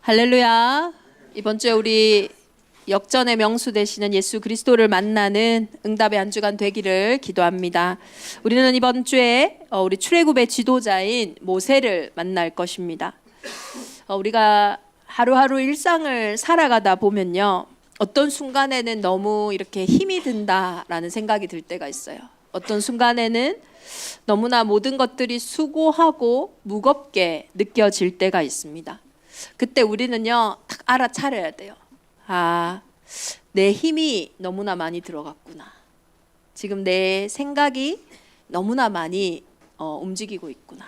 할렐루야. 이번 주에 우리 역전의 명수 되시는 예수 그리스도를 만나는 응답의 한 주간 되기를 기도합니다. 우리는 이번 주에 우리 출애굽의 지도자인 모세를 만날 것입니다. 우리가 하루하루 일상을 살아가다 보면요, 어떤 순간에는 너무 이렇게 힘이 든다라는 생각이 들 때가 있어요. 어떤 순간에는 너무나 모든 것들이 수고하고 무겁게 느껴질 때가 있습니다. 그때 우리는요, 딱 알아차려야 돼요. 내 힘이 너무나 많이 들어갔구나. 지금 내 생각이 너무나 많이 움직이고 있구나.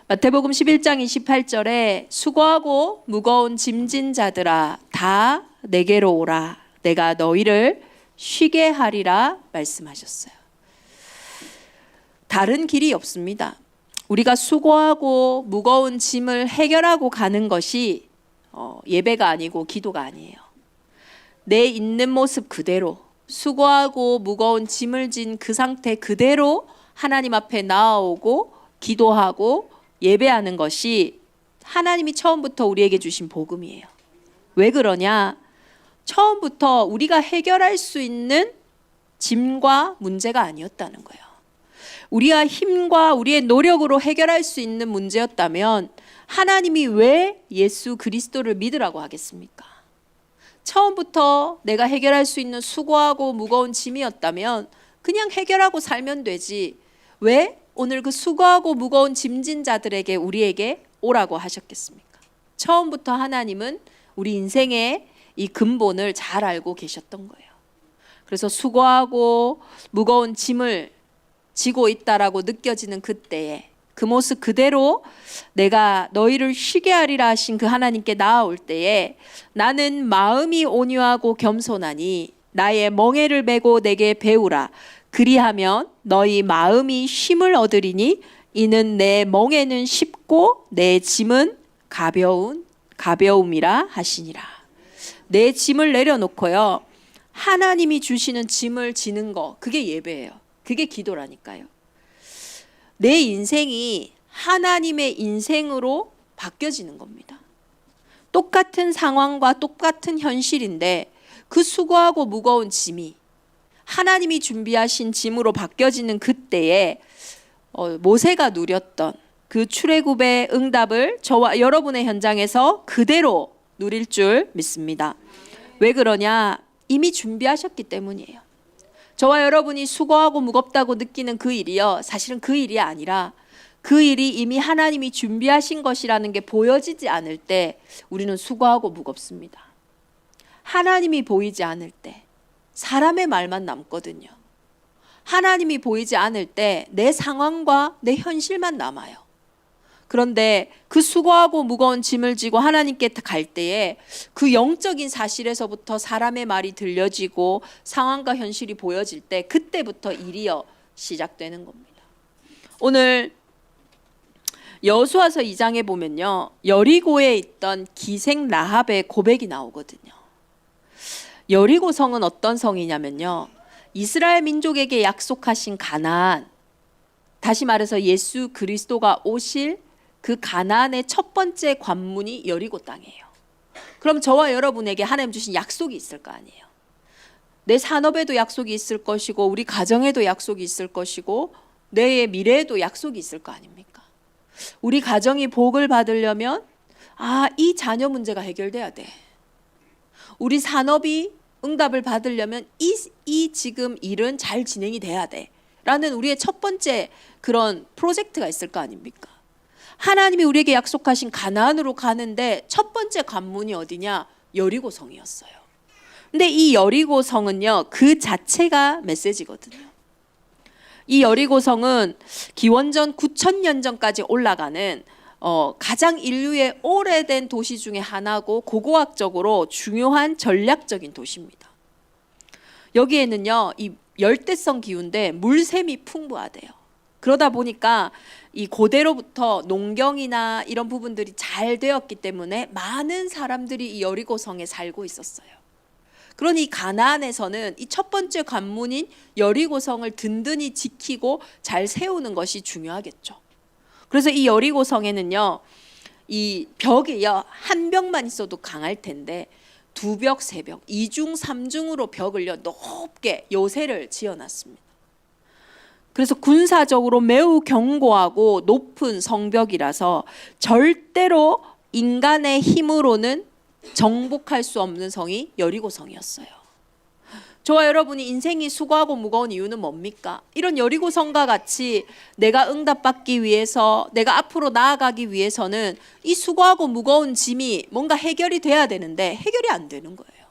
마태복음 11장 28절에 수고하고 무거운 짐진 자들아 다 내게로 오라. 내가 너희를 쉬게 하리라 말씀하셨어요. 다른 길이 없습니다. 우리가 수고하고 무거운 짐을 해결하고 가는 것이 예배가 아니고 기도가 아니에요. 내 있는 모습 그대로 수고하고 무거운 짐을 진 그 상태 그대로 하나님 앞에 나아오고 기도하고 예배하는 것이 하나님이 처음부터 우리에게 주신 복음이에요. 왜 그러냐? 처음부터 우리가 해결할 수 있는 짐과 문제가 아니었다는 거예요. 우리의 힘과 우리의 노력으로 해결할 수 있는 문제였다면 하나님이 왜 예수 그리스도를 믿으라고 하겠습니까? 처음부터 내가 해결할 수 있는 수고하고 무거운 짐이었다면 그냥 해결하고 살면 되지, 왜 오늘 그 수고하고 무거운 짐진 자들에게 우리에게 오라고 하셨겠습니까? 처음부터 하나님은 우리 인생의 이 근본을 잘 알고 계셨던 거예요. 그래서 수고하고 무거운 짐을 지고 있다라고 느껴지는 그때에 그 모습 그대로 내가 너희를 쉬게 하리라 하신 그 하나님께 나아올 때에 나는 마음이 온유하고 겸손하니 나의 멍에를 메고 내게 배우라. 그리하면 너희 마음이 쉼을 얻으리니 이는 내 멍에는 쉽고 내 짐은 가벼움이라 하시니라. 내 짐을 내려놓고요, 하나님이 주시는 짐을 지는 거, 그게 예배예요. 그게 기도라니까요. 내 인생이 하나님의 인생으로 바뀌어지는 겁니다. 똑같은 상황과 똑같은 현실인데 그 수고하고 무거운 짐이 하나님이 준비하신 짐으로 바뀌어지는 그때에 모세가 누렸던 그 출애굽의 응답을 저와 여러분의 현장에서 그대로 누릴 줄 믿습니다. 왜 그러냐? 이미 준비하셨기 때문이에요. 저와 여러분이 수고하고 무겁다고 느끼는 그 일이요, 사실은 그 일이 아니라 그 일이 이미 하나님이 준비하신 것이라는 게 보여지지 않을 때 우리는 수고하고 무겁습니다. 하나님이 보이지 않을 때 사람의 말만 남거든요. 하나님이 보이지 않을 때 내 상황과 내 현실만 남아요. 그런데 그 수고하고 무거운 짐을 지고 하나님께 갈 때에 그 영적인 사실에서부터 사람의 말이 들려지고 상황과 현실이 보여질 때 그때부터 일이요 시작되는 겁니다. 오늘 여호수아서 2장에 보면요, 여리고에 있던 기생 라합의 고백이 나오거든요. 여리고 성은 어떤 성이냐면요, 이스라엘 민족에게 약속하신 가나안, 다시 말해서 예수 그리스도가 오실 그 가나안의 첫 번째 관문이 여리고 땅이에요. 그럼 저와 여러분에게 하나님 주신 약속이 있을 거 아니에요. 내 산업에도 약속이 있을 것이고 우리 가정에도 약속이 있을 것이고 내 미래에도 약속이 있을 거 아닙니까? 우리 가정이 복을 받으려면 이 자녀 문제가 해결돼야 돼. 우리 산업이 응답을 받으려면 이 지금 일은 잘 진행이 돼야 돼 라는 우리의 첫 번째 그런 프로젝트가 있을 거 아닙니까? 하나님이 우리에게 약속하신 가나안으로 가는데 첫 번째 관문이 어디냐? 여리고성이었어요. 근데 이 여리고성은요, 그 자체가 메시지거든요. 이 여리고성은 기원전 9,000년 전까지 올라가는 가장 인류의 오래된 도시 중에 하나고 고고학적으로 중요한 전략적인 도시입니다. 여기에는요, 이 열대성 기후인데 물샘이 풍부하대요. 그러다 보니까 이 고대로부터 농경이나 이런 부분들이 잘 되었기 때문에 많은 사람들이 이 여리고성에 살고 있었어요. 그러니 가나안에서는 이 첫 번째 관문인 여리고성을 든든히 지키고 잘 세우는 것이 중요하겠죠. 그래서 이 여리고성에는요, 이 벽이요, 한 벽만 있어도 강할 텐데 2벽, 3벽, 2중, 3중으로 벽을요 높게 요새를 지어놨습니다. 그래서 군사적으로 매우 견고하고 높은 성벽이라서 절대로 인간의 힘으로는 정복할 수 없는 성이 여리고성이었어요. 저와 여러분이 인생이 수고하고 무거운 이유는 뭡니까? 이런 여리고성과 같이 내가 응답받기 위해서, 내가 앞으로 나아가기 위해서는 이 수고하고 무거운 짐이 뭔가 해결이 돼야 되는데 해결이 안 되는 거예요.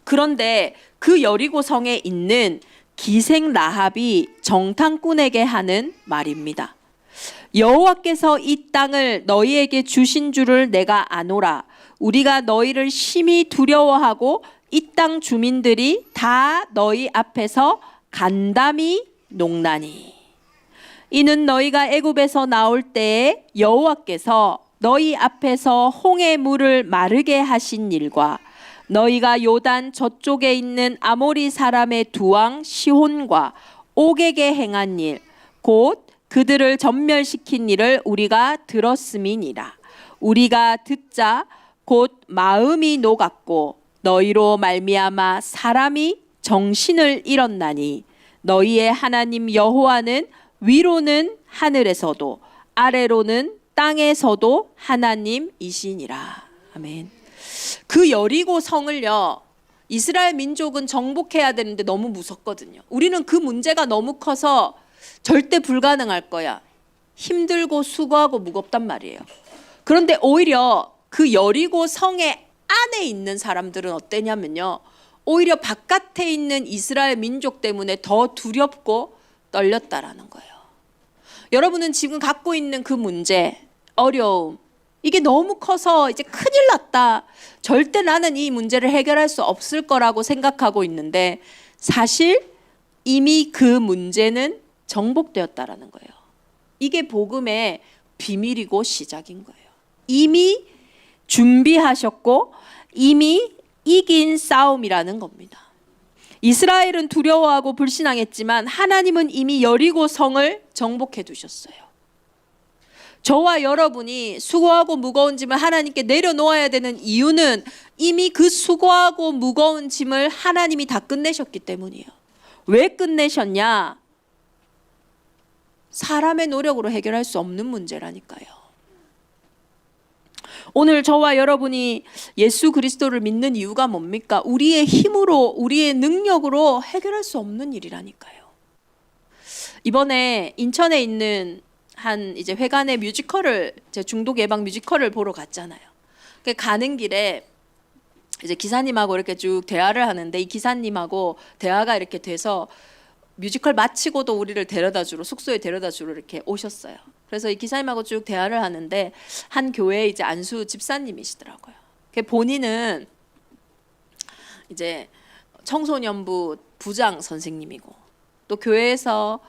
그런데 그 여리고성에 있는 기생 라합이 정탐꾼에게 하는 말입니다. 여호와께서 이 땅을 너희에게 주신 줄을 내가 아노라. 우리가 너희를 심히 두려워하고 이 땅 주민들이 다 너희 앞에서 간담이 녹나니. 이는 너희가 애굽에서 나올 때에 여호와께서 너희 앞에서 홍해 물을 마르게 하신 일과 너희가 요단 저쪽에 있는 아모리 사람의 두 왕 시혼과 옥에게 행한 일, 곧 그들을 전멸시킨 일을 우리가 들었음이니라. 우리가 듣자 곧 마음이 녹았고 너희로 말미암아 사람이 정신을 잃었나니 너희의 하나님 여호와는 위로는 하늘에서도 아래로는 땅에서도 하나님이시니라. 아멘. 그 여리고 성을요, 이스라엘 민족은 정복해야 되는데 너무 무섭거든요. 우리는 그 문제가 너무 커서 절대 불가능할 거야. 힘들고 수고하고 무겁단 말이에요. 그런데 오히려 그 여리고 성의 안에 있는 사람들은 어땠냐면요, 오히려 바깥에 있는 이스라엘 민족 때문에 더 두렵고 떨렸다라는 거예요. 여러분은 지금 갖고 있는 그 문제, 어려움, 이게 너무 커서 이제 큰일 났다, 절대 나는 이 문제를 해결할 수 없을 거라고 생각하고 있는데 사실 이미 그 문제는 정복되었다라는 거예요. 이게 복음의 비밀이고 시작인 거예요. 이미 준비하셨고 이미 이긴 싸움이라는 겁니다. 이스라엘은 두려워하고 불신앙했지만 하나님은 이미 여리고 성을 정복해 두셨어요. 저와 여러분이 수고하고 무거운 짐을 하나님께 내려놓아야 되는 이유는 이미 그 수고하고 무거운 짐을 하나님이 다 끝내셨기 때문이에요. 왜 끝내셨냐? 사람의 노력으로 해결할 수 없는 문제라니까요. 오늘 저와 여러분이 예수 그리스도를 믿는 이유가 뭡니까? 우리의 힘으로, 우리의 능력으로 해결할 수 없는 일이라니까요. 이번에 인천에 있는 한 이제 회관의 뮤지컬을, 제 중독 예방 뮤지컬을 보러 갔잖아요. 가는 길에 이제 기사님하고 이렇게 쭉 대화를 하는데 이 기사님하고 대화가 이렇게 돼서 뮤지컬 마치고도 우리를 데려다주러, 숙소에 데려다주러 이렇게 오셨어요. 그래서 이 기사님하고 쭉 대화를 하는데 한 교회 이제 안수 집사님이시더라고요. 본인은 이제 청소년부 부장 선생님이고 또 교회에서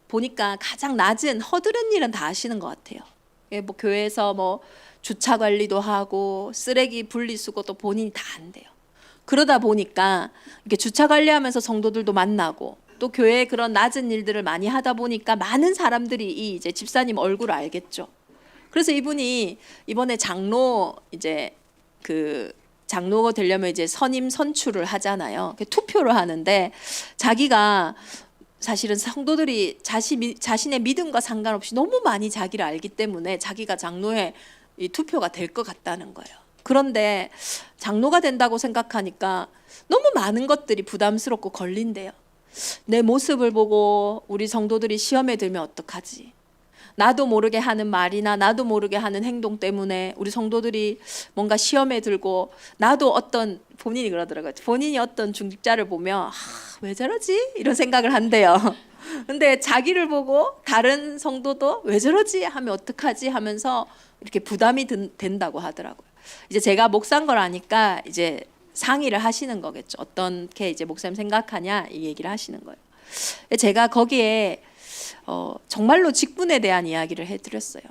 보니까 가장 낮은 허드렛 일은 다 하시는 것 같아요. 뭐 교회에서 뭐 주차 관리도 하고 쓰레기 분리수거도 본인이 다 한대요. 그러다 보니까 이렇게 주차 관리하면서 성도들도 만나고 또 교회에 그런 낮은 일들을 많이 하다 보니까 많은 사람들이 이 이제 집사님 얼굴을 알겠죠. 그래서 이분이 이번에 장로 이제 그 장로가 되려면 이제 선임 선출을 하잖아요. 투표를 하는데 자기가 사실은 성도들이 자신의 믿음과 상관없이 너무 많이 자기를 알기 때문에 자기가 장로에 이 투표가 될 것 같다는 거예요. 그런데 장로가 된다고 생각하니까 너무 많은 것들이 부담스럽고 걸린대요. 내 모습을 보고 우리 성도들이 시험에 들면 어떡하지? 나도 모르게 하는 말이나 나도 모르게 하는 행동 때문에 우리 성도들이 뭔가 시험에 들고 나도 어떤, 본인이 그러더라고요. 본인이 어떤 중직자를 보면 왜 저러지? 이런 생각을 한대요. 근데 자기를 보고 다른 성도도 왜 저러지? 하면 어떡하지? 하면서 이렇게 부담이 된다고 하더라고요. 이제 제가 목사인 걸 아니까 이제 상의를 하시는 거겠죠. 어떻게 이제 목사님 생각하냐 이 얘기를 하시는 거예요. 제가 거기에 정말로 직분에 대한 이야기를 해드렸어요.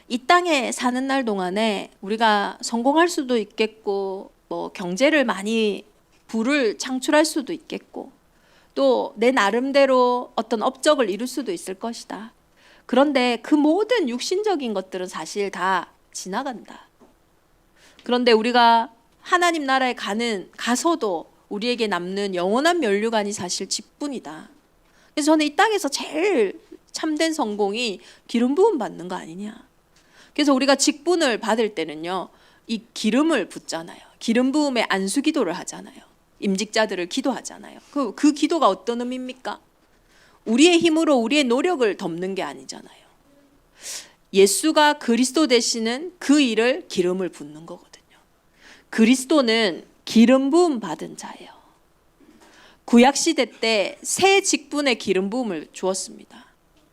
이 땅에 사는 날 동안에 우리가 성공할 수도 있겠고 뭐 경제를 많이 부를 창출할 수도 있겠고 또 내 나름대로 어떤 업적을 이룰 수도 있을 것이다. 그런데 그 모든 육신적인 것들은 사실 다 지나간다. 그런데 우리가 하나님 나라에 가서도 우리에게 남는 영원한 면류관이 사실 직분이다. 그래서 저는 이 땅에서 제일 참된 성공이 기름 부음 받는 거 아니냐. 그래서 우리가 직분을 받을 때는요, 이 기름을 붓잖아요. 기름 부음의 안수 기도를 하잖아요. 임직자들을 기도하잖아요. 그 기도가 어떤 의미입니까? 우리의 힘으로 우리의 노력을 덮는 게 아니잖아요. 예수가 그리스도 되시는 그 일을 기름을 붓는 거거든요. 그리스도는 기름 부음 받은 자예요. 구약 시대 때 세 직분의 기름 부음을 주었습니다.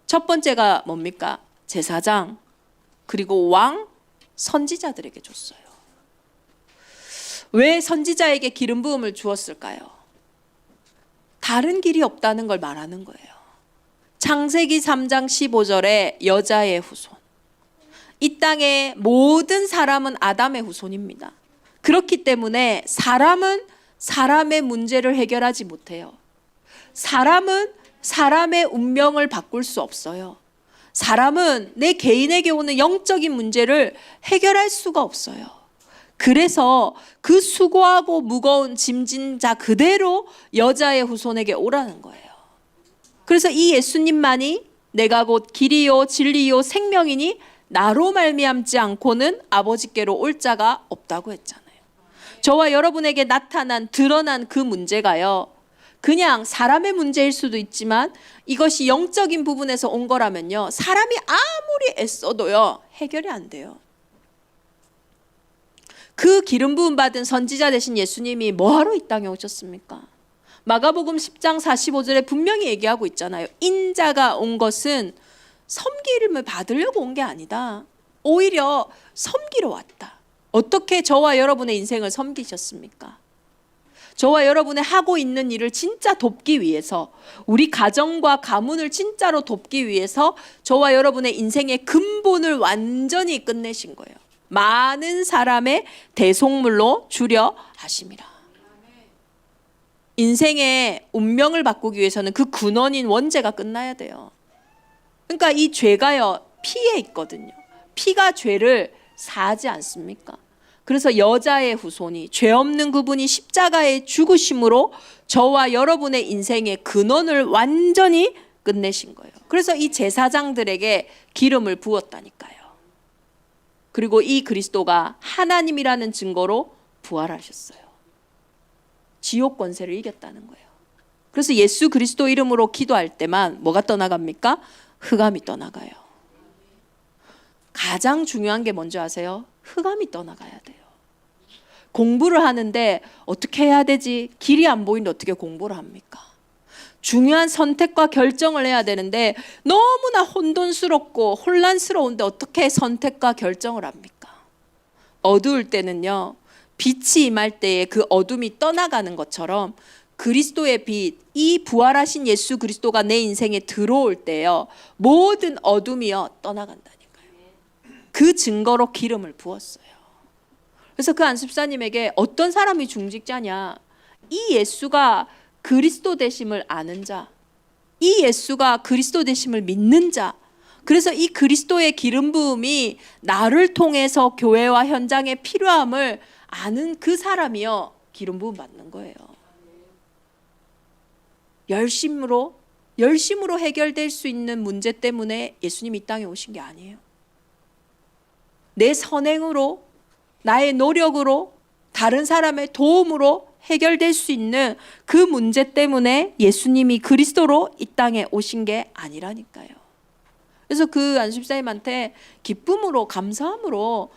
첫 번째가 뭡니까? 제사장, 그리고 왕, 선지자들에게 줬어요. 왜 선지자에게 기름 부음을 주었을까요? 다른 길이 없다는 걸 말하는 거예요. 창세기 3장 15절에 여자의 후손. 이 땅의 모든 사람은 아담의 후손입니다. 그렇기 때문에 사람은 사람의 문제를 해결하지 못해요. 사람은 사람의 운명을 바꿀 수 없어요. 사람은 내 개인에게 오는 영적인 문제를 해결할 수가 없어요. 그래서 그 수고하고 무거운 짐진 자 그대로 여자의 후손에게 오라는 거예요. 그래서 이 예수님만이 내가 곧 길이요 진리요 생명이니 나로 말미암지 않고는 아버지께로 올 자가 없다고 했잖아요. 저와 여러분에게 나타난 드러난 그 문제가요, 그냥 사람의 문제일 수도 있지만 이것이 영적인 부분에서 온 거라면요, 사람이 아무리 애써도요 해결이 안 돼요. 그 기름 부음 받은 선지자 되신 예수님이 뭐하러 이 땅에 오셨습니까? 마가복음 10장 45절에 분명히 얘기하고 있잖아요. 인자가 온 것은 섬김을 받으려고 온 게 아니다. 오히려 섬기러 왔다. 어떻게 저와 여러분의 인생을 섬기셨습니까? 저와 여러분의 하고 있는 일을 진짜 돕기 위해서, 우리 가정과 가문을 진짜로 돕기 위해서 저와 여러분의 인생의 근본을 완전히 끝내신 거예요. 많은 사람의 대속물로 주려 하심이라. 인생의 운명을 바꾸기 위해서는 그 근원인 원죄가 끝나야 돼요. 그러니까 이 죄가요, 피에 있거든요. 피가 죄를 사하지 않습니까? 그래서 여자의 후손이, 죄 없는 그분이 십자가에 죽으심으로 저와 여러분의 인생의 근원을 완전히 끝내신 거예요. 그래서 이 제사장들에게 기름을 부었다니까요. 그리고 이 그리스도가 하나님이라는 증거로 부활하셨어요. 지옥 권세를 이겼다는 거예요. 그래서 예수 그리스도 이름으로 기도할 때만 뭐가 떠나갑니까? 흑암이 떠나가요. 가장 중요한 게 뭔지 아세요? 흑암이 떠나가야 돼요. 공부를 하는데 어떻게 해야 되지? 길이 안 보이는데 어떻게 공부를 합니까? 중요한 선택과 결정을 해야 되는데 너무나 혼돈스럽고 혼란스러운데 어떻게 선택과 결정을 합니까? 어두울 때는요, 빛이 임할 때에 그 어둠이 떠나가는 것처럼 그리스도의 빛, 이 부활하신 예수 그리스도가 내 인생에 들어올 때요, 모든 어둠이요 떠나간다니까요. 그 증거로 기름을 부었어요. 그래서 그 안습사님에게 어떤 사람이 중직자냐, 이 예수가 그리스도 되심을 아는 자, 이 예수가 그리스도 되심을 믿는 자, 그래서 이 그리스도의 기름 부음이 나를 통해서 교회와 현장에 필요함을 아는 그 사람이요 기름 부음 받는 거예요. 열심으로 해결될 수 있는 문제 때문에 예수님이 이 땅에 오신 게 아니에요. 내 선행으로, 나의 노력으로, 다른 사람의 도움으로 해결될 수 있는 그 문제 때문에 예수님이 그리스도로 이 땅에 오신 게 아니라니까요. 그래서 그 안수집사님한테 기쁨으로, 감사함으로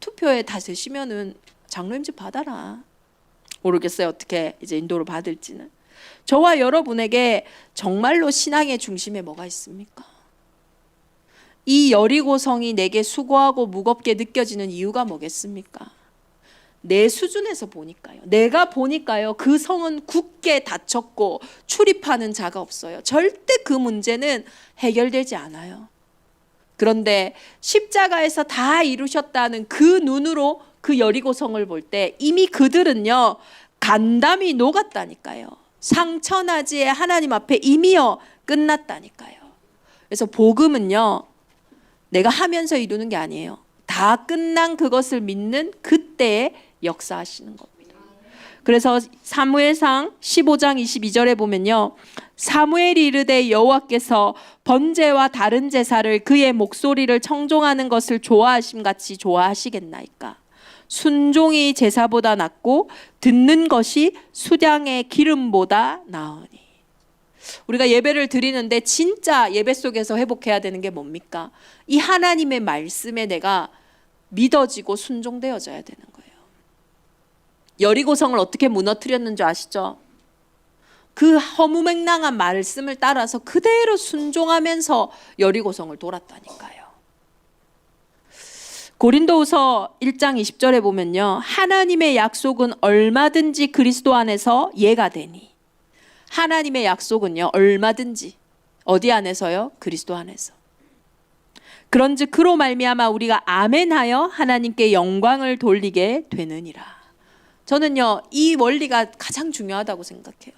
투표에 다 되시면은 장로임직 받아라. 모르겠어요, 어떻게 이제 인도를 받을지는. 저와 여러분에게 정말로 신앙의 중심에 뭐가 있습니까? 이 여리고성이 내게 수고하고 무겁게 느껴지는 이유가 뭐겠습니까? 내 수준에서 보니까요. 내가 보니까요, 그 성은 굳게 닫혔고 출입하는 자가 없어요. 절대 그 문제는 해결되지 않아요. 그런데 십자가에서 다 이루셨다는 그 눈으로 그 여리고성을 볼 때 이미 그들은요 간담이 녹았다니까요. 상처나지의 하나님 앞에 이미요 끝났다니까요. 그래서 복음은요, 내가 하면서 이루는 게 아니에요. 다 끝난 그것을 믿는 그때에 역사하시는 겁니다. 그래서 사무엘상 15장 22절에 보면요, 사무엘이 이르되 여호와께서 번제와 다른 제사를 그의 목소리를 청종하는 것을 좋아하심 같이 좋아하시겠나이까. 순종이 제사보다 낫고 듣는 것이 수량의 기름보다 나으니. 우리가 예배를 드리는데 진짜 예배 속에서 회복해야 되는 게 뭡니까? 이 하나님의 말씀에 내가 믿어지고 순종되어져야 되는 거예요. 여리고성을 어떻게 무너뜨렸는 줄 아시죠? 그 허무맹랑한 말씀을 따라서 그대로 순종하면서 여리고성을 돌았다니까요. 고린도후서 1장 20절에 보면요, 하나님의 약속은 얼마든지 그리스도 안에서 예가 되니. 하나님의 약속은요, 얼마든지 어디 안에서요? 그리스도 안에서. 그런즉 그로 말미암아 우리가 아멘하여 하나님께 영광을 돌리게 되느니라. 저는요, 이 원리가 가장 중요하다고 생각해요.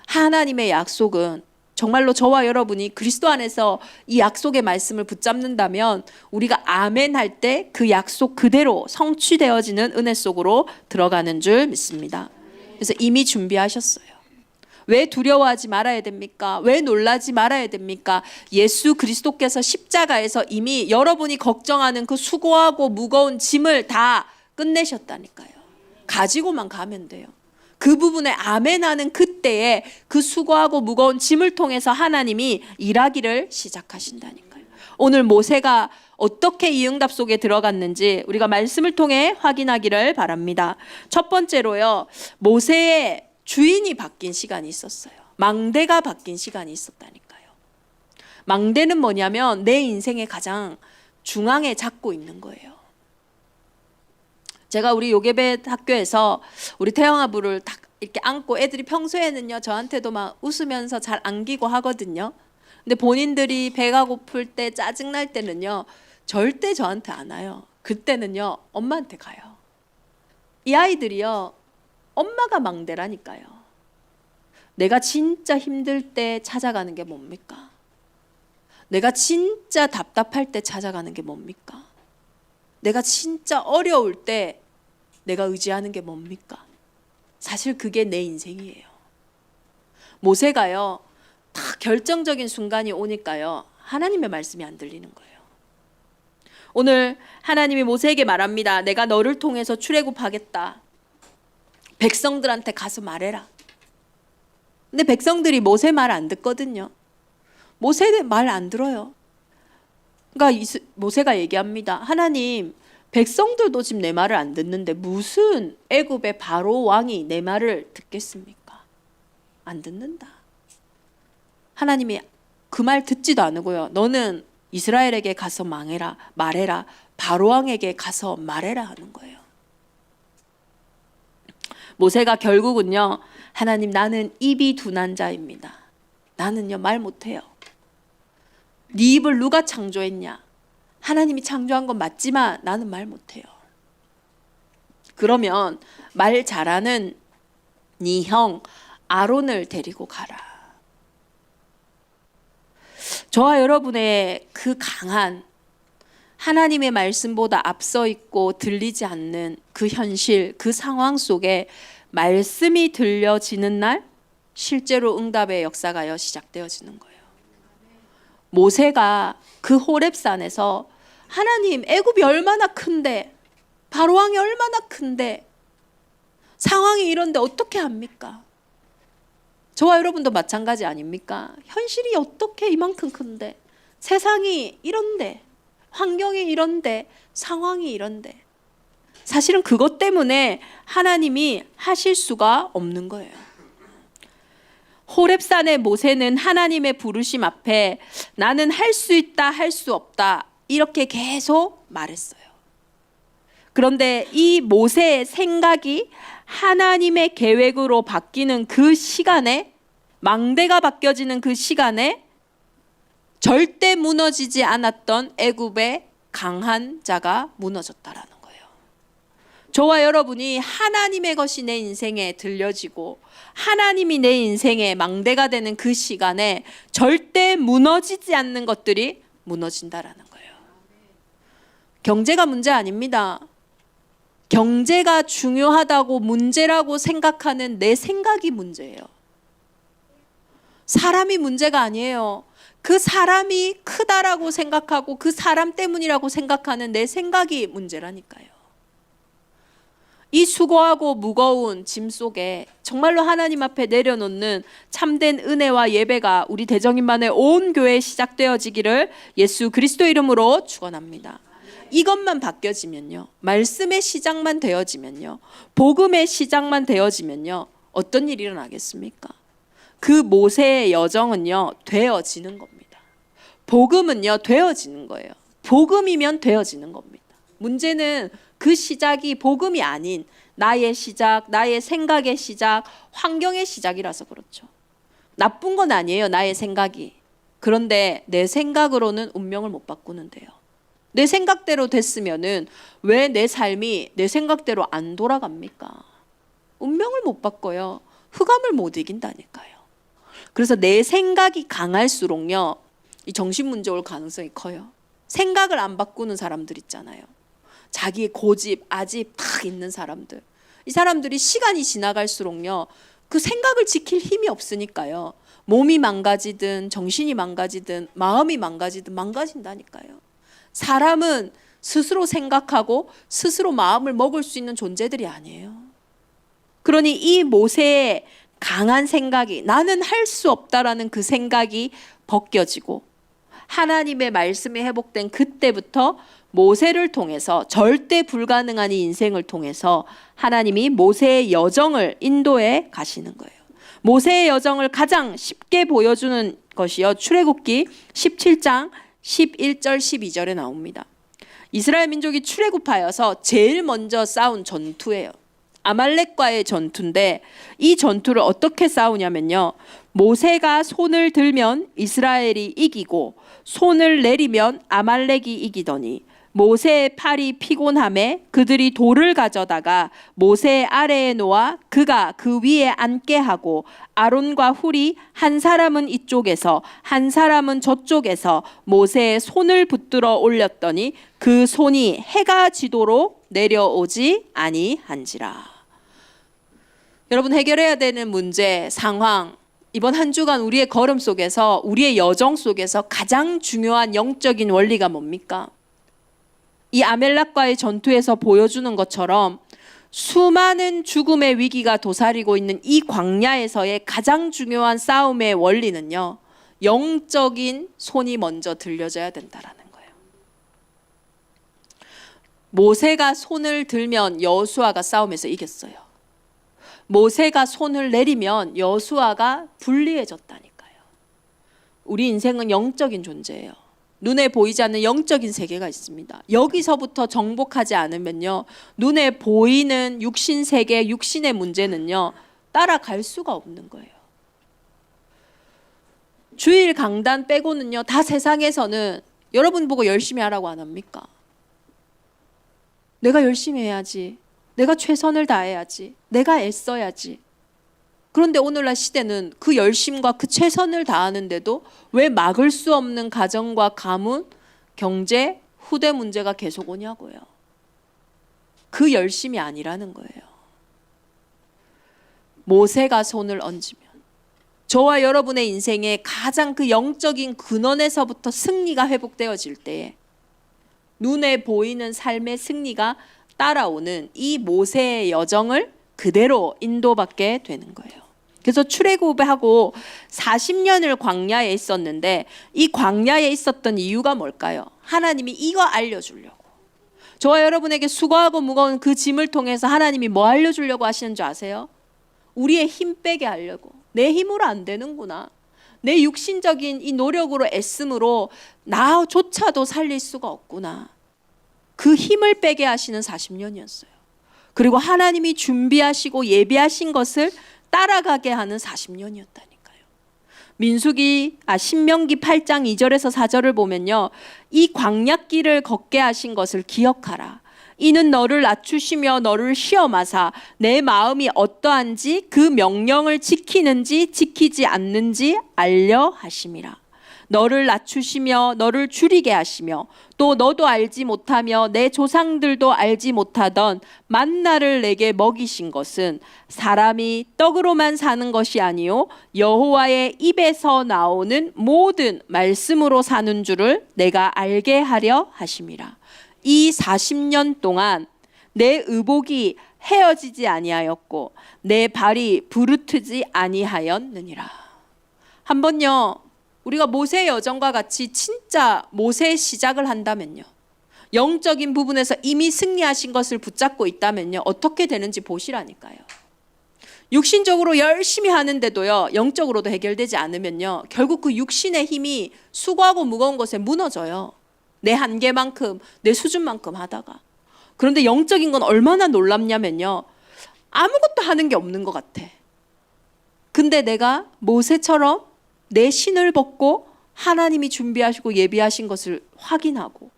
하나님의 약속은 정말로 저와 여러분이 그리스도 안에서 이 약속의 말씀을 붙잡는다면 우리가 아멘 할 때 그 약속 그대로 성취되어지는 은혜 속으로 들어가는 줄 믿습니다. 그래서 이미 준비하셨어요. 왜 두려워하지 말아야 됩니까? 왜 놀라지 말아야 됩니까? 예수 그리스도께서 십자가에서 이미 여러분이 걱정하는 그 수고하고 무거운 짐을 다 끝내셨다니까요. 가지고만 가면 돼요. 그 부분에 아멘하는 그때에 그 수고하고 무거운 짐을 통해서 하나님이 일하기를 시작하신다니까요. 오늘 모세가 어떻게 이 응답 속에 들어갔는지 우리가 말씀을 통해 확인하기를 바랍니다. 첫 번째로요, 모세의 주인이 바뀐 시간이 있었어요. 망대가 바뀐 시간이 있었다니까요. 망대는 뭐냐면 내 인생의 가장 중앙에 잡고 있는 거예요. 제가 우리 요괴배 학교에서 우리 태영아부를 딱 이렇게 안고 애들이 평소에는요, 저한테도 막 웃으면서 잘 안기고 하거든요. 근데 본인들이 배가 고플 때, 짜증날 때는요, 절대 저한테 안 와요. 그때는요, 엄마한테 가요. 이 아이들이요, 엄마가 망대라니까요. 내가 진짜 힘들 때 찾아가는 게 뭡니까? 내가 진짜 답답할 때 찾아가는 게 뭡니까? 내가 진짜 어려울 때 내가 의지하는 게 뭡니까? 사실 그게 내 인생이에요. 모세가요, 다 결정적인 순간이 오니까요, 하나님의 말씀이 안 들리는 거예요. 오늘 하나님이 모세에게 말합니다. 내가 너를 통해서 출애굽하겠다. 백성들한테 가서 말해라. 근데 백성들이 모세 말 안 듣거든요. 모세 말 안 들어요. 그러니까 모세가 얘기합니다. 하나님, 백성들도 지금 내 말을 안 듣는데 무슨 애굽의 바로 왕이 내 말을 듣겠습니까? 안 듣는다. 하나님이 그 말 듣지도 않고요. 너는 이스라엘에게 가서 말해라. 바로 왕에게 가서 말해라 하는 거예요. 모세가 결국은요, 하나님, 나는 입이 둔한 자입니다. 나는요, 말 못해요. 네 입을 누가 창조했냐? 하나님이 창조한 건 맞지만 나는 말 못해요. 그러면 말 잘하는 네 형 아론을 데리고 가라. 저와 여러분의 그 강한 하나님의 말씀보다 앞서 있고 들리지 않는 그 현실, 그 상황 속에 말씀이 들려지는 날 실제로 응답의 역사가 시작되어지는 거예요. 모세가 그 호렙산에서 하나님, 애굽이 얼마나 큰데, 바로왕이 얼마나 큰데, 상황이 이런데 어떻게 합니까? 저와 여러분도 마찬가지 아닙니까? 현실이 어떻게 이만큼 큰데, 세상이 이런데, 환경이 이런데, 상황이 이런데, 사실은 그것 때문에 하나님이 하실 수가 없는 거예요. 호렙산의 모세는 하나님의 부르심 앞에 나는 할 수 있다, 할 수 없다 이렇게 계속 말했어요. 그런데 이 모세의 생각이 하나님의 계획으로 바뀌는 그 시간에, 망대가 바뀌어지는 그 시간에 절대 무너지지 않았던 애굽의 강한 자가 무너졌다라는 거예요. 저와 여러분이 하나님의 것이 내 인생에 들려지고 하나님이 내 인생의 망대가 되는 그 시간에 절대 무너지지 않는 것들이 무너진다라는 거예요. 경제가 문제 아닙니다. 경제가 중요하다고 문제라고 생각하는 내 생각이 문제예요. 사람이 문제가 아니에요. 그 사람이 크다라고 생각하고 그 사람 때문이라고 생각하는 내 생각이 문제라니까요. 이 수고하고 무거운 짐 속에 정말로 하나님 앞에 내려놓는 참된 은혜와 예배가 우리 대정인만의 온 교회에 시작되어지기를 예수 그리스도 이름으로 축원합니다. 이것만 바뀌어지면요, 말씀의 시작만 되어지면요, 복음의 시작만 되어지면요, 어떤 일이 일어나겠습니까? 그 모세의 여정은요, 되어지는 겁니다. 복음은요, 되어지는 거예요. 복음이면 되어지는 겁니다. 문제는 그 시작이 복음이 아닌 나의 시작, 나의 생각의 시작, 환경의 시작이라서 그렇죠. 나쁜 건 아니에요, 나의 생각이. 그런데 내 생각으로는 운명을 못 바꾸는데요. 내 생각대로 됐으면은 왜 내 삶이 내 생각대로 안 돌아갑니까? 운명을 못 바꿔요. 흑암을 못 이긴다니까요. 그래서 내 생각이 강할수록요, 이 정신 문제 올 가능성이 커요. 생각을 안 바꾸는 사람들 있잖아요. 자기의 고집, 아집 딱 있는 사람들. 이 사람들이 시간이 지나갈수록요, 그 생각을 지킬 힘이 없으니까요. 몸이 망가지든 정신이 망가지든 마음이 망가지든 망가진다니까요. 사람은 스스로 생각하고 스스로 마음을 먹을 수 있는 존재들이 아니에요. 그러니 이 모세의 강한 생각이, 나는 할 수 없다라는 그 생각이 벗겨지고 하나님의 말씀이 회복된 그때부터 모세를 통해서, 절대 불가능한 이 인생을 통해서 하나님이 모세의 여정을 인도해 가시는 거예요. 모세의 여정을 가장 쉽게 보여주는 것이요, 출애굽기 17장 11절 12절에 나옵니다. 이스라엘 민족이 출애굽하여서 제일 먼저 싸운 전투예요. 아말렉과의 전투인데, 이 전투를 어떻게 싸우냐면요, 모세가 손을 들면 이스라엘이 이기고 손을 내리면 아말렉이 이기더니 모세의 팔이 피곤함에 그들이 돌을 가져다가 모세 아래에 놓아 그가 그 위에 앉게 하고 아론과 훌이 한 사람은 이쪽에서 한 사람은 저쪽에서 모세의 손을 붙들어 올렸더니 그 손이 해가 지도록 내려오지 아니한지라. 여러분, 해결해야 되는 문제, 상황, 이번 한 주간 우리의 걸음 속에서, 우리의 여정 속에서 가장 중요한 영적인 원리가 뭡니까? 이 아멜렉과의 전투에서 보여주는 것처럼 수많은 죽음의 위기가 도사리고 있는 이 광야에서의 가장 중요한 싸움의 원리는요, 영적인 손이 먼저 들려져야 된다라는 거예요. 모세가 손을 들면 여호수아가 싸움에서 이겼어요. 모세가 손을 내리면 여호수아가 불리해졌다니까요. 우리 인생은 영적인 존재예요. 눈에 보이지 않는 영적인 세계가 있습니다. 여기서부터 정복하지 않으면요, 눈에 보이는 육신 세계, 육신의 문제는요, 따라갈 수가 없는 거예요. 주일 강단 빼고는요, 다 세상에서는 여러분 보고 열심히 하라고 안 합니까? 내가 열심히 해야지, 내가 최선을 다해야지, 내가 애써야지. 그런데 오늘날 시대는 그 열심과 그 최선을 다하는데도 왜 막을 수 없는 가정과 가문, 경제, 후대 문제가 계속 오냐고요. 그 열심이 아니라는 거예요. 모세가 손을 얹으면 저와 여러분의 인생의 가장 그 영적인 근원에서부터 승리가 회복되어질 때에 눈에 보이는 삶의 승리가 따라오는 이 모세의 여정을 그대로 인도받게 되는 거예요. 그래서 출애굽하고 40년을 광야에 있었는데, 이 광야에 있었던 이유가 뭘까요? 하나님이 이거 알려주려고. 저와 여러분에게 수고하고 무거운 그 짐을 통해서 하나님이 뭐 알려주려고 하시는 줄 아세요? 우리의 힘 빼게 하려고. 내 힘으로 안 되는구나. 내 육신적인 이 노력으로 애씀으로 나조차도 살릴 수가 없구나. 그 힘을 빼게 하시는 40년이었어요. 그리고 하나님이 준비하시고 예비하신 것을 따라가게 하는 40년이었다니까요. 신명기 8장 2절에서 4절을 보면요, 이 광야길을 걷게 하신 것을 기억하라. 이는 너를 낮추시며 너를 시험하사 내 마음이 어떠한지 그 명령을 지키는지 지키지 않는지 알려 하심이라. 너를 낮추시며 너를 줄이게 하시며 또 너도 알지 못하며 내 조상들도 알지 못하던 만나를 내게 먹이신 것은 사람이 떡으로만 사는 것이 아니요 여호와의 입에서 나오는 모든 말씀으로 사는 줄을 내가 알게 하려 하심이라. 이 40년 동안 내 의복이 헤어지지 아니하였고 내 발이 부르트지 아니하였느니라. 한번요, 우리가 모세의 여정과 같이 진짜 모세의 시작을 한다면요, 영적인 부분에서 이미 승리하신 것을 붙잡고 있다면요, 어떻게 되는지 보시라니까요. 육신적으로 열심히 하는데도요, 영적으로도 해결되지 않으면요, 결국 그 육신의 힘이 수고하고 무거운 것에 무너져요. 내 한계만큼, 내 수준만큼 하다가. 그런데 영적인 건 얼마나 놀랍냐면요, 아무것도 하는 게 없는 것 같아. 근데 내가 모세처럼 내 신을 벗고 하나님이 준비하시고 예비하신 것을 확인하고,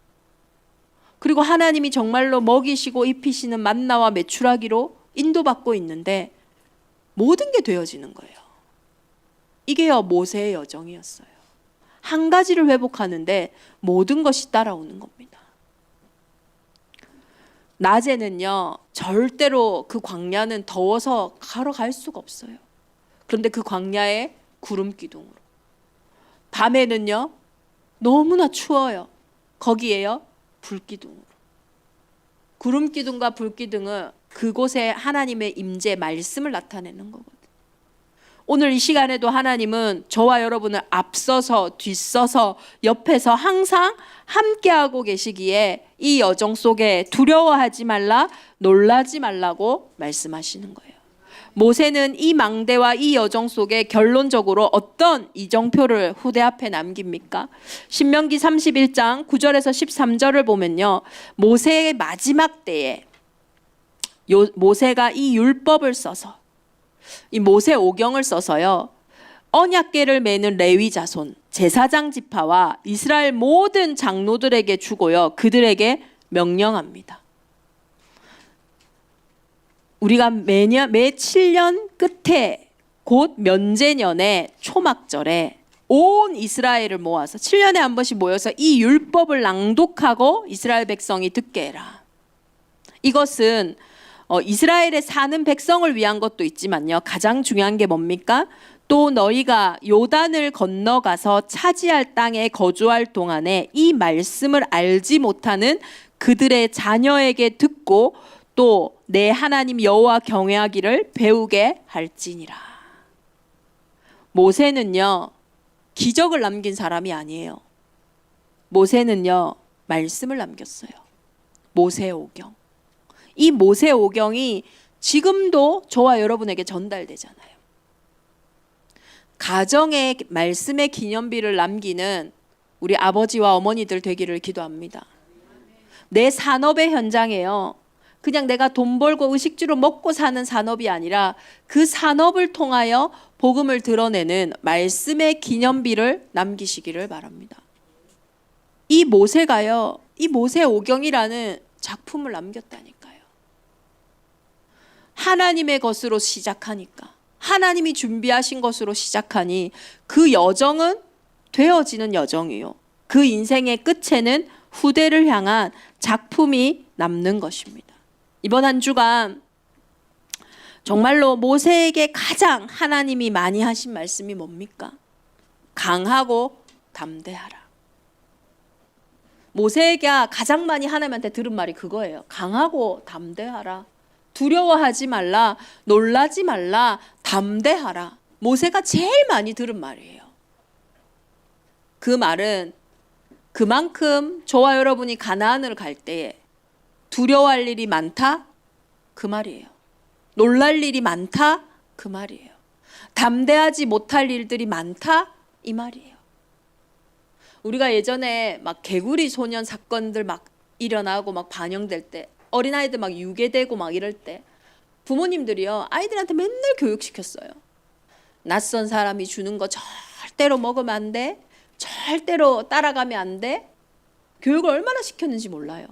그리고 하나님이 정말로 먹이시고 입히시는 만나와 메추라기로 인도받고 있는데 모든 게 되어지는 거예요. 이게요, 모세의 여정이었어요. 한 가지를 회복하는데 모든 것이 따라오는 겁니다. 낮에는요, 절대로 그 광야는 더워서 걸어갈 수가 없어요. 그런데 그 광야에 구름 기둥으로. 밤에는요, 너무나 추워요. 거기에요, 불기둥으로. 구름 기둥과 불 기둥은 그곳에 하나님의 임재 말씀을 나타내는 거거든요. 오늘 이 시간에도 하나님은 저와 여러분을 앞서서 뒤서서 옆에서 항상 함께하고 계시기에 이 여정 속에 두려워하지 말라, 놀라지 말라고 말씀하시는 거예요. 모세는 이 망대와 이 여정 속에 결론적으로 어떤 이정표를 후대 앞에 남깁니까? 신명기 31장 9절에서 13절을 보면요, 모세의 마지막 때에 모세가 이 율법을 써서, 이 모세 오경을 써서요, 언약궤를 메는 레위 자손 제사장 지파와 이스라엘 모든 장로들에게 주고요, 그들에게 명령합니다. 우리가 매 7년 끝에 곧 면제년에 초막절에 온 이스라엘을 모아서 7년에 한 번씩 모여서 이 율법을 낭독하고 이스라엘 백성이 듣게 해라. 이것은 이스라엘에 사는 백성을 위한 것도 있지만요, 가장 중요한 게 뭡니까? 또 너희가 요단을 건너가서 차지할 땅에 거주할 동안에 이 말씀을 알지 못하는 그들의 자녀에게 듣고 또 내 하나님 여호와 경외하기를 배우게 할지니라. 모세는요, 기적을 남긴 사람이 아니에요. 모세는요, 말씀을 남겼어요. 모세오경. 이 모세오경이 지금도 저와 여러분에게 전달되잖아요. 가정의 말씀의 기념비를 남기는 우리 아버지와 어머니들 되기를 기도합니다. 내 산업의 현장에요, 그냥 내가 돈 벌고 의식주로 먹고 사는 산업이 아니라 그 산업을 통하여 복음을 드러내는 말씀의 기념비를 남기시기를 바랍니다. 이 모세가요, 이 모세오경이라는 작품을 남겼다니까요. 하나님의 것으로 시작하니까, 하나님이 준비하신 것으로 시작하니 그 여정은 되어지는 여정이요, 그 인생의 끝에는 후대를 향한 작품이 남는 것입니다. 이번 한 주간 정말로 모세에게 가장 하나님이 많이 하신 말씀이 뭡니까? 강하고 담대하라. 모세에게 가장 많이 하나님한테 들은 말이 그거예요. 강하고 담대하라. 두려워하지 말라, 놀라지 말라, 담대하라. 모세가 제일 많이 들은 말이에요. 그 말은 그만큼 저와 여러분이 가나안을 갈 때에 두려워할 일이 많다? 그 말이에요. 놀랄 일이 많다? 그 말이에요. 담대하지 못할 일들이 많다? 이 말이에요. 우리가 예전에 막 개구리 소년 사건들 막 일어나고 막 반영될 때, 어린아이들 막 유괴되고 막 이럴 때 부모님들이요, 아이들한테 맨날 교육시켰어요. 낯선 사람이 주는 거 절대로 먹으면 안 돼. 절대로 따라가면 안 돼. 교육을 얼마나 시켰는지 몰라요.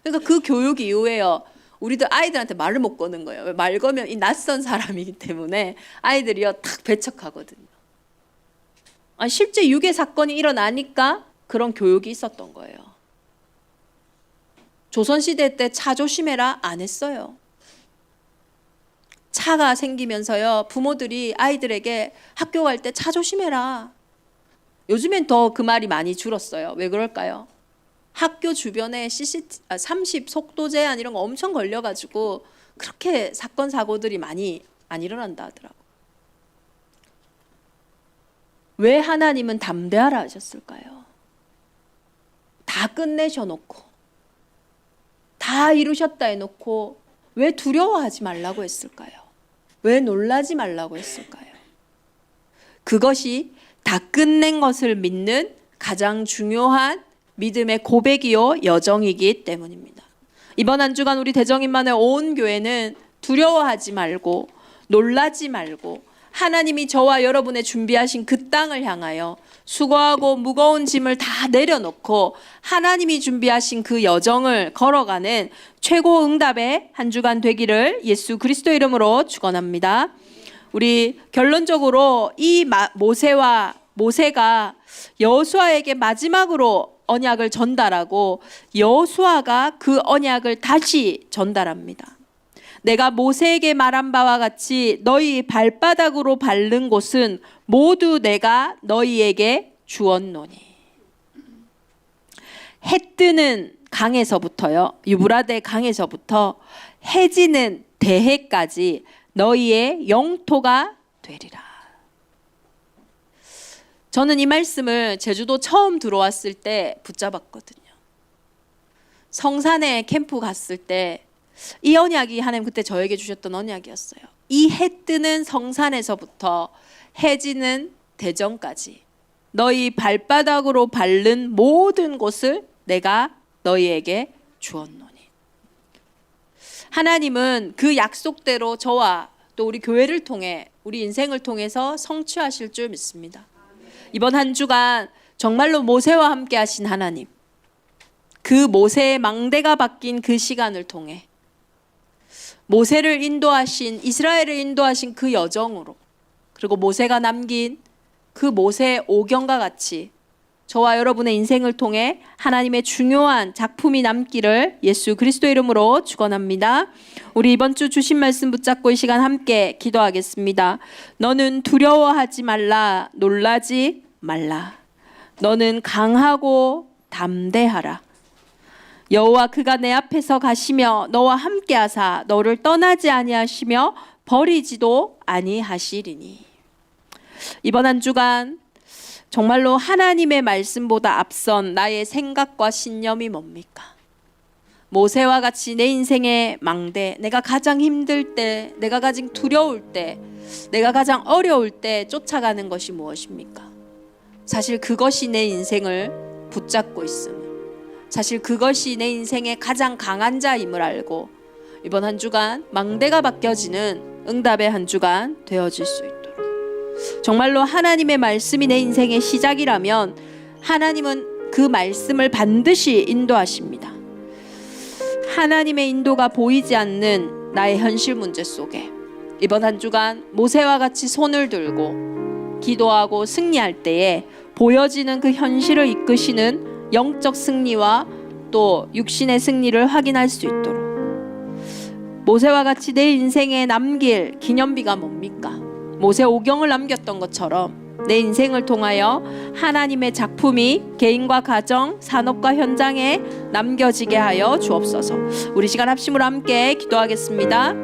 그러니까 그 교육 이후에요. 우리도 아이들한테 말을 못 거는 거예요. 말 거면 이 낯선 사람이기 때문에 아이들이요 탁 배척하거든요. 실제 유괴 사건이 일어나니까 그런 교육이 있었던 거예요. 조선시대 때 차 조심해라 안 했어요. 차가 생기면서요 부모들이 아이들에게 학교 갈 때 차 조심해라. 요즘엔 더 그 말이 많이 줄었어요. 왜 그럴까요? 학교 주변에 30 속도 제한 이런 거 엄청 걸려가지고 그렇게 사건 사고들이 많이 안 일어난다 하더라고. 왜 하나님은 담대하라 하셨을까요? 다 끝내셔놓고 다 이루셨다 해놓고 왜 두려워하지 말라고 했을까요? 왜 놀라지 말라고 했을까요? 그것이 다 끝낸 것을 믿는 가장 중요한 믿음의 고백이요 여정이기 때문입니다. 이번 한 주간 우리 대정인만의 온 교회는 두려워하지 말고 놀라지 말고 하나님이 저와 여러분의 준비하신 그 땅을 향하여 수고하고 무거운 짐을 다 내려놓고 하나님이 준비하신 그 여정을 걸어가는 최고 응답의 한 주간 되기를 예수 그리스도 이름으로 축원합니다. 우리 결론적으로 이 모세가 여호수아에게 마지막으로 언약을 전달하고 여호수아가 그 언약을 다시 전달합니다. 내가 모세에게 말한 바와 같이 너희 발바닥으로 밟는 곳은 모두 내가 너희에게 주었노니. 해 뜨는 강에서부터요, 유브라데 강에서부터 해 지는 대해까지 너희의 영토가 되리라. 저는 이 말씀을 제주도 처음 들어왔을 때 붙잡았거든요. 성산에 캠프 갔을 때 이 언약이 하나님 그때 저에게 주셨던 언약이었어요. 이 해 뜨는 성산에서부터 해 지는 대전까지 너희 발바닥으로 밟는 모든 곳을 내가 너희에게 주었노니. 하나님은 그 약속대로 저와 또 우리 교회를 통해 우리 인생을 통해서 성취하실 줄 믿습니다. 이번 한 주간 정말로 모세와 함께 하신 하나님, 그 모세의 망대가 바뀐 그 시간을 통해 모세를 인도하신, 이스라엘을 인도하신 그 여정으로, 그리고 모세가 남긴 그 모세의 오경과 같이 저와 여러분의 인생을 통해 하나님의 중요한 작품이 남기를 예수 그리스도 이름으로 축원합니다. 우리 이번 주 주신 말씀 붙잡고 이 시간 함께 기도하겠습니다. 너는 두려워하지 말라, 놀라지 말라. 너는 강하고 담대하라. 여호와 그가 내 앞에서 가시며 너와 함께하사 너를 떠나지 아니하시며 버리지도 아니하시리니. 이번 한 주간 정말로 하나님의 말씀보다 앞선 나의 생각과 신념이 뭡니까? 모세와 같이 내 인생의 망대, 내가 가장 힘들 때, 내가 가장 두려울 때, 내가 가장 어려울 때 쫓아가는 것이 무엇입니까? 사실 그것이 내 인생을 붙잡고 있음을, 사실 그것이 내 인생의 가장 강한 자임을 알고 이번 한 주간 망대가 바뀌어지는 응답의 한 주간 되어질 수 있도록, 정말로 하나님의 말씀이 내 인생의 시작이라면 하나님은 그 말씀을 반드시 인도하십니다. 하나님의 인도가 보이지 않는 나의 현실 문제 속에 이번 한 주간 모세와 같이 손을 들고 기도하고 승리할 때에 보여지는 그 현실을 이끄시는 영적 승리와 또 육신의 승리를 확인할 수 있도록, 모세와 같이 내 인생에 남길 기념비가 뭡니까? 모세 오경을 남겼던 것처럼 내 인생을 통하여 하나님의 작품이 개인과 가정, 산업과 현장에 남겨지게 하여 주옵소서. 우리 시간 합심으로 함께 기도하겠습니다.